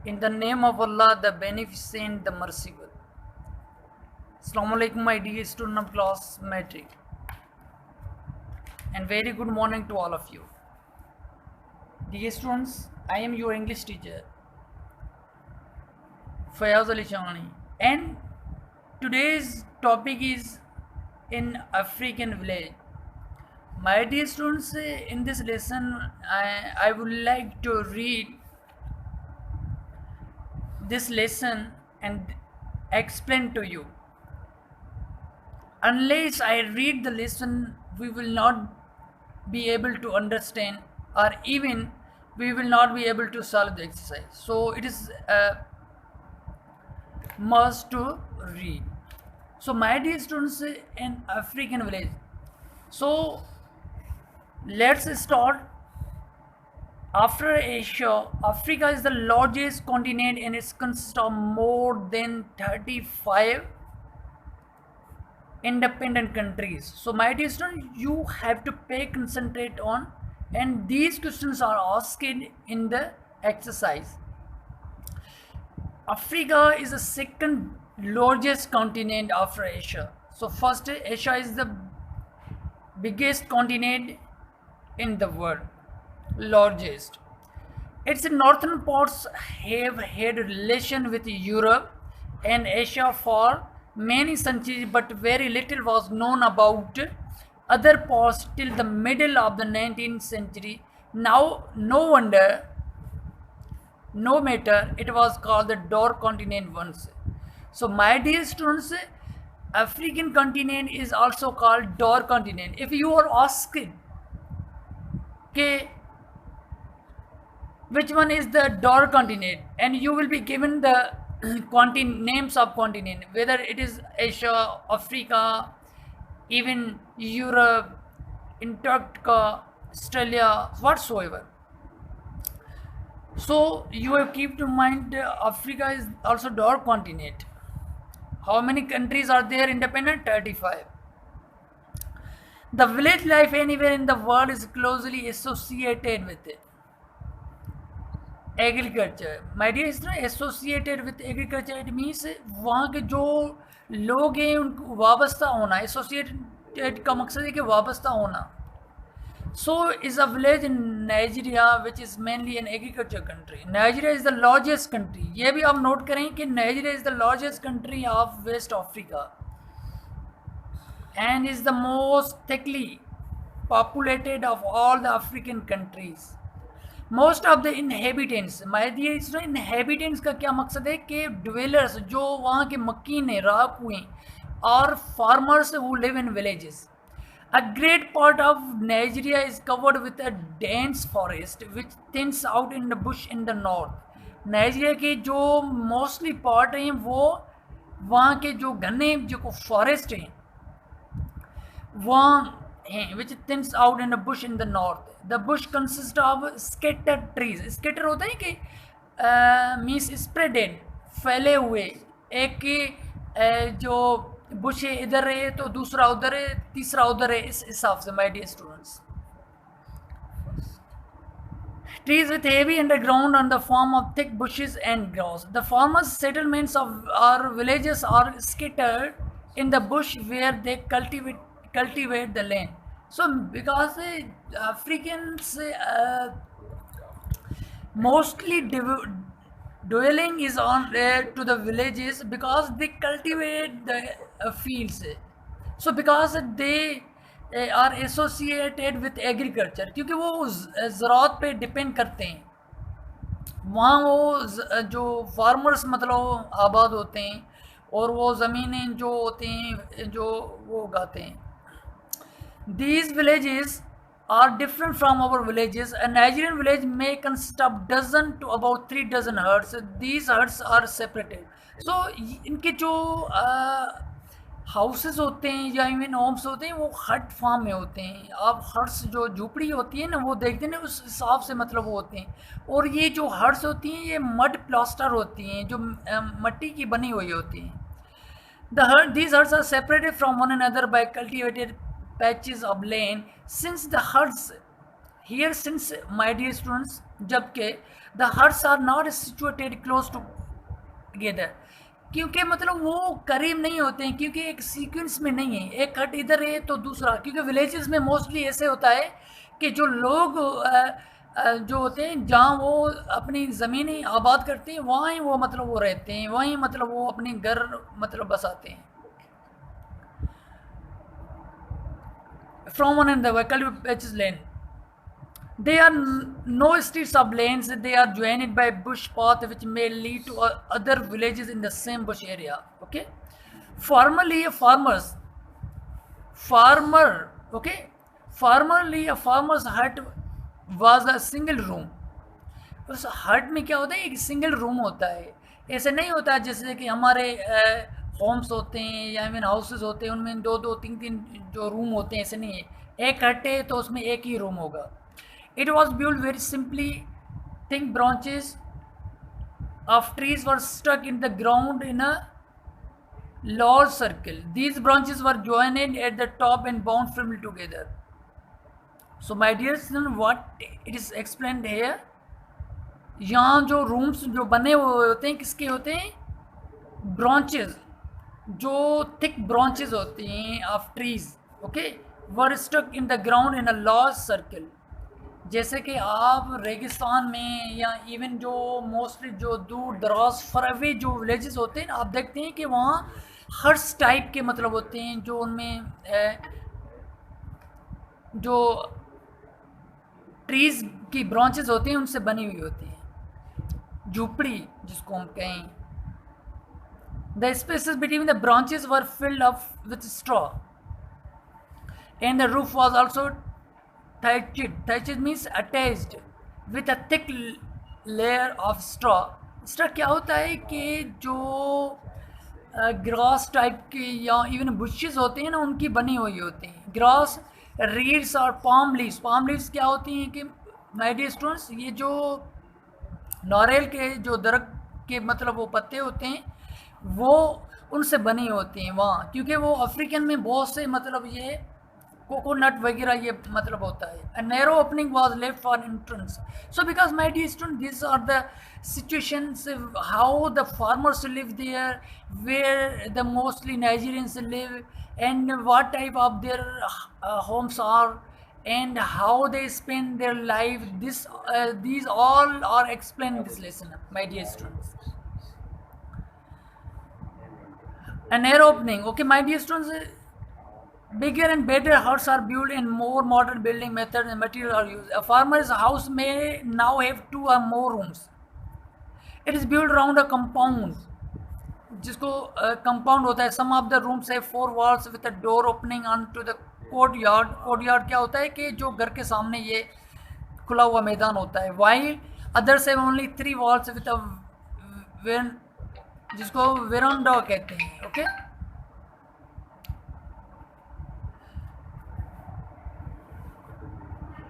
In the name of Allah, the Beneficent, the Merciful. Assalamu alaikum, my dear student of class Metric, and very good morning to all of you. Dear students, I am your English teacher, Fayaz Ali Chani, and today's topic is in African village. My dear students, in this lesson, I would like to read this lesson and explain to you. Unless I read the lesson, we will not be able to understand, or even we will not be able to solve the exercise. So it is a must to read. So my dear students, in African village. So let's start. After Asia, Africa is the largest continent and it consists of more than 35 independent countries. So my dear students, you have to pay concentrate on, and these questions are asked in the exercise. Africa is the second largest continent after Asia. So first, Asia is the biggest continent in the world, largest. Its northern parts have had relation with Europe and Asia for many centuries, but very little was known about other parts till the middle of the 19th century. Now, no wonder, no matter, it was called the Dark Continent once. So, my dear students, African continent is also called Dark Continent. If you are asked, okay, which one is the Dark Continent, and you will be given the names of continent, whether it is Asia, Africa, even Europe, Antarctica, Australia, whatsoever. So you have keep in mind Africa is also Dark Continent. How many countries are there independent? 35. The village life anywhere in the world is closely associated with it. Agriculture my dear student, associated with agriculture, it means वहाँ के जो लोग हैं उनको वाबस्ता होना. Associated का मकसद है कि वाबस्ता होना. So is a village in Nigeria which is mainly an agriculture country. Nigeria is the largest country. ये भी आप नोट करें कि Nigeria is the largest country of West Africa and is the most thickly populated of all the African countries. Most of the inhabitants, my dear students, inhabitants का क्या मकसद है कि dwellers जो वहाँ के मकीन हैं, रहाकू हैं, और farmers who live in villages. A great part of Nigeria is covered with a dense forest which thins out in the bush in the north. Nigeria के जो मोस्टली पार्ट हैं वो वहाँ के जो घने जो फॉरेस्ट हैं वहाँ हैं, which thins out in the bush in the north. The bush consists of scattered trees. Scatter होता है कि मीन्स spreaded, फैले हुए. एक की जो बुश है इधर है तो दूसरा उधर है, तीसरा उधर है, इस हिसाब से my dear students. Trees with heavy underground on the form of thick bushes and grass. The farmers' settlements of our villages are scattered in the bush where they cultivate the land. So because Africans mostly dwelling is on to the villages because they cultivate the fields. So because they are associated with agriculture, क्योंकि वो ज़राअत पे depend करते हैं. वहाँ वो जो farmers मतलब आबाद होते हैं और वो ज़मीनें जो होती हैं जो वो उगाते हैं. These villages are different from our villages. A Nigerian village may consist of dozen to about 3 dozen huts. These huts are separated. So इनके जो हाउसेस होते हैं या इवन होम्स होते हैं वो हट फार्म में होते हैं. आप हट्स जो झुपड़ी होती है ना वो देखते हैं ना, उस हिसाब से मतलब वो होते हैं. और ये जो हट्स होती हैं ये मड प्लास्टर होती हैं जो मट्टी की बनी हुई होती हैं. These huts are separated from one another by cultivated patches of land. Since the huts here, since my dear students, जबकि the huts are not situated close together, क्योंकि मतलब वो करीब नहीं होते हैं, क्योंकि एक सीक्वेंस में नहीं है, एक हट इधर है तो दूसरा, क्योंकि विलेजेस में मोस्टली ऐसे होता है कि जो लोग जो होते हैं जहाँ वो अपनी ज़मीनें आबाद करते हैं वहाँ ही वो मतलब वो रहते हैं, वहीं मतलब वो अपने घर मतलब बसाते हैं. From one end, the cultivated patches land. They are no streets of lanes. They are joined by bush path which may lead to other villages in the same bush area. Okay. Formerly, farmer. Okay. Formerly, a farmer's hut was a single room. उस हट में क्या होता है, एक single room होता है. ऐसे नहीं होता है जैसे कि हमारे होम्स होते हैं या इवन हाउसेस होते हैं उनमें दो दो तीन तीन जो रूम होते हैं, ऐसे नहीं है. एक हट है तो उसमें एक ही रूम होगा. It was build very simply. Thick branches of trees were stuck in the ground in a large circle. These branches were joined at the top and bound firmly together. So my dear student, what it is explained here, यहाँ जो rooms जो बने हुए होते हैं किसके होते हैं, ब्रांचेस, जो थिक ब्रांचेस होती हैं of trees. Okay. Were stuck in the ground in a large circle. जैसे कि आप रेगिस्तान में या इवन जो मोस्टली जो दूर दराज फरवे जो विलेजेस होते हैं आप देखते हैं कि वहाँ हर्स टाइप के मतलब होते हैं, जो उनमें जो ट्रीज की ब्रांचेस होती हैं उनसे बनी हुई होती हैं, झुपड़ी जिसको हम कहें. The spaces between the branches were filled up with straw and the roof was also thatched. Thatched means attached with a thick layer of straw. straw क्या होता है कि जो ग्रास टाइप के या इवन बुशेस होते हैं ना उनकी बनी हुई होती हैं. ग्रास, रीड्स और पाम लीव्स. पाम लीव्स क्या होती हैं कि माय डियर स्टूडेंट्स, ये जो नारियल के जो दरख्त के मतलब वो पत्ते होते हैं वो उनसे बनी होती हैं वहाँ, क्योंकि वो अफ्रीकन में बहुत से मतलब ये कोकोनट वगैरह ये मतलब होता है. A narrow opening was left for entrance. So because my dear student, these are the situations how the farmers live there, where the mostly Nigerians live, and what type of their homes are, and how they spend their life. These all are explained in this lesson, my dear students. A narrow opening. Okay, my dear students. Bigger and better huts are built in more modern building methods and materials are used. A farmer's house may now have 2 or more rooms. It is built around a compound. जिसको compound होता है. Some of the rooms have 4 walls with a door opening onto the courtyard. Courtyard क्या होता है कि जो घर के सामने ये खुला हुआ मैदान होता है. While others have only 3 walls with a जिसको veranda कहते हैं. Okay.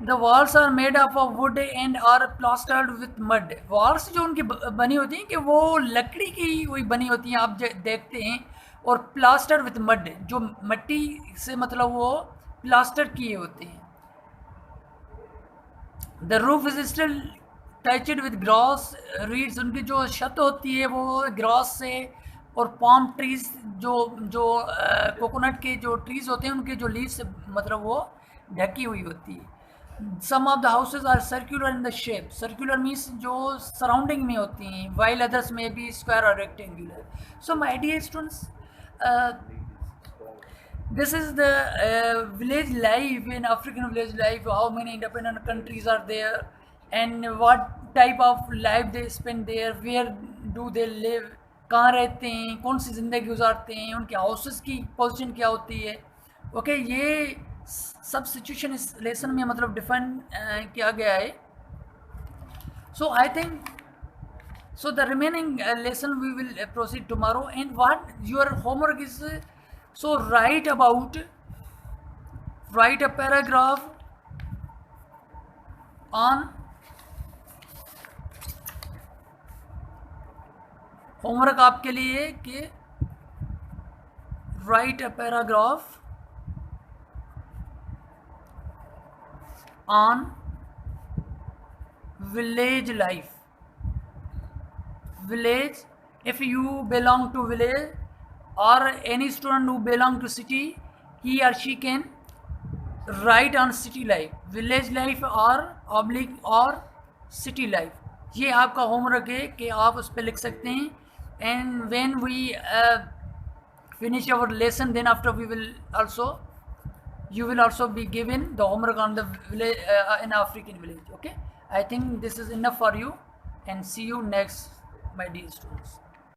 The walls are made up of wood and are plastered with mud. Walls जो उनकी बनी होती हैं कि वो लकड़ी की वही बनी होती हैं आप देखते हैं, और plastered with mud जो मिट्टी से मतलब वो प्लास्टर किए होते हैं. The roof is still thatched with grass reeds. उनकी जो छत होती है वो ग्रास से और पाम ट्रीज जो जो कोकोनट के जो ट्रीज होते हैं उनके जो लीव से मतलब वो ढकी हुई होती है. Some of the houses are circular in the shape. Circular means जो surrounding में होती हैं, while others may be square or rectangular. So my dear students, this is the village life in African village life. How many independent countries are there, and what type of life they spend there, where do they live, कहाँ रहते हैं, कौन सी ज़िंदगी गुजारते हैं, उनके houses की position क्या होती है. ओके, ये सब सिचुएशन इस लेसन में मतलब डिफाइन किया गया है. So I think so the remaining lesson we will proceed tomorrow. And what your homework is, so write a paragraph on, homework आपके लिए कि write a paragraph on village life. Village, if you belong to village or any student who belong to city, he or she can write on city life, village life or oblique or city life. ये आपका homework है कि आप उस पर लिख सकते हैं. And when we finish our lesson, then after we will also, you will also be given the homework on the village in African village. Okay, I think this is enough for you, and see you next, my dear students.